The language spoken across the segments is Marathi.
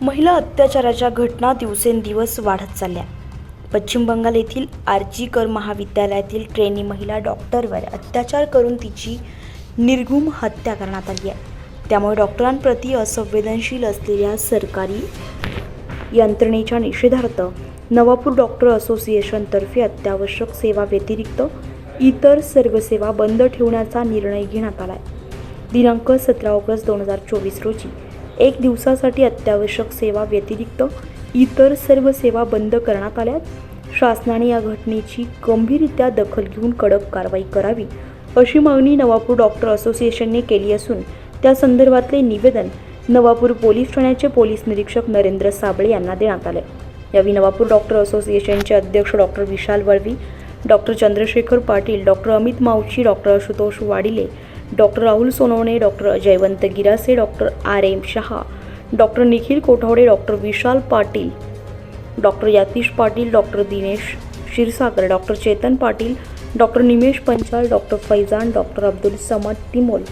महिला अत्याचाराच्या घटना दिवसेंदिवस वाढत चालल्या। पश्चिम बंगाल येथील आरजी महाविद्यालयातील ट्रेनी महिला डॉक्टरवर अत्याचार करून तिची निर्घृण हत्या करण्यात आली आहे। त्यामुळे डॉक्टरांप्रती असंवेदनशील असलेल्या सरकारी यंत्रणेच्या निषेधार्थ नवापूर डॉक्टर असोसिएशनतर्फे अत्यावश्यक सेवा व्यतिरिक्त इतर सर्व सेवा बंद ठेवण्याचा निर्णय घेण्यात आला आहे। दिनांक 17 ऑगस्ट 2024 रोजी एक दिवसासाठी अत्यावश्यक सेवा व्यतिरिक्त इतर सर्व सेवा बंद करण्यात आल्यात। शासनाने या घटनेची गंभीररित्या दखल घेऊन कडक कारवाई करावी अशी मागणी नवापूर डॉक्टर असोसिएशनने केली असून त्या संदर्भातले निवेदन नवापूर पोलीस ठाण्याचे पोलीस निरीक्षक नरेंद्र साबळे यांना देण्यात आले। यावेळी नवापूर डॉक्टर असोसिएशनचे अध्यक्ष doctor Vishal Valvi, doctor Chandrashekhar Patil, doctor Amit Mavchi, doctor Ashutosh Wadile, doctor Rahul Sonawane, doctor Jaywant Girase, doctor RM Shah, doctor Nikhil Kothawade, doctor Vishal Patil, doctor Yatish Patil, doctor Dinesh Kshirsagar, doctor Chetan Patil, doctor Nimesh Panchal, doctor Faizan, doctor Abdul Samad Timol,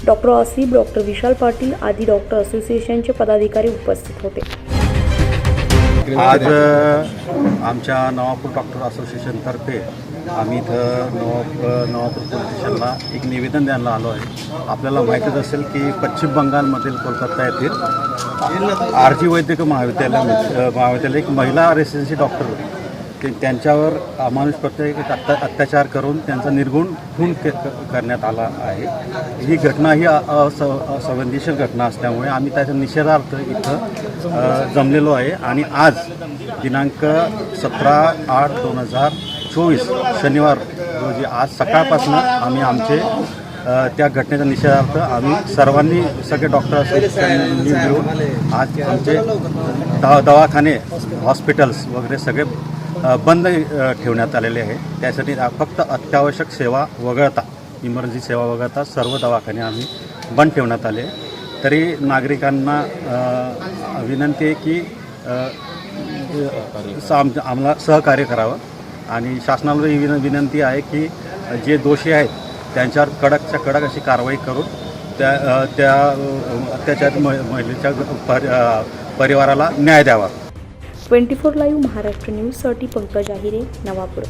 doctor Asif, doctor Vishal Patil आदी डॉक्टर असोसिएशनचे पदाधिकारी उपस्थित होते। आज आमच्या नवापूर डॉक्टर असोसिएशनतर्फे आम्ही इथं नवापूर पोलीस स्टेशनला एक निवेदन द्यायला आलो आहे। आपल्याला माहीतच असेल की पश्चिम बंगालमधील कोलकाता येथील आरजी वैद्यकीय महाविद्यालय एक महिला रेसिडेन्सी डॉक्टर त्यांच्यावर अमानुष प्रत्येक अत्याचार करून त्यांचा निर्घृण खून करण्यात आला आहे। ही घटना ही असंवेदनशील घटना असल्यामुळे आम्ही त्याच्या निषेधार्थ इथं जमलेलो आहे आणि आज दिनांक 17/8/2024 शनिवार रोजी आज सकाळपासून आम्ही आमचे त्या घटनेच्या निषेधार्थ आम्ही सर्वांनी सगळे डॉक्टर असोसिएशननी मिळून आज आमचे दवाखाने हॉस्पिटल्स वगैरे सगळे बंद ठेवण्यात आलेले आहे। त्यासाठी फक्त अत्यावश्यक सेवा वगळता इमर्जन्सी सेवा वगळता सर्व दवाखाने आम्ही बंद ठेवण्यात आले। तरी नागरिकांना विनंती आहे की आम्हाला सहकार्य करावं आणि शासनाला ही विनंती आहे की जे दोषी आहेत त्यांच्यावर कडकच्या कडक अशी कारवाई करून त्या अत्याचारित महिलेच्या परिवाराला न्याय द्यावा। 24 लाईव्ह महाराष्ट्र न्यूजसाठी पंकज आहिरे, नवापूर।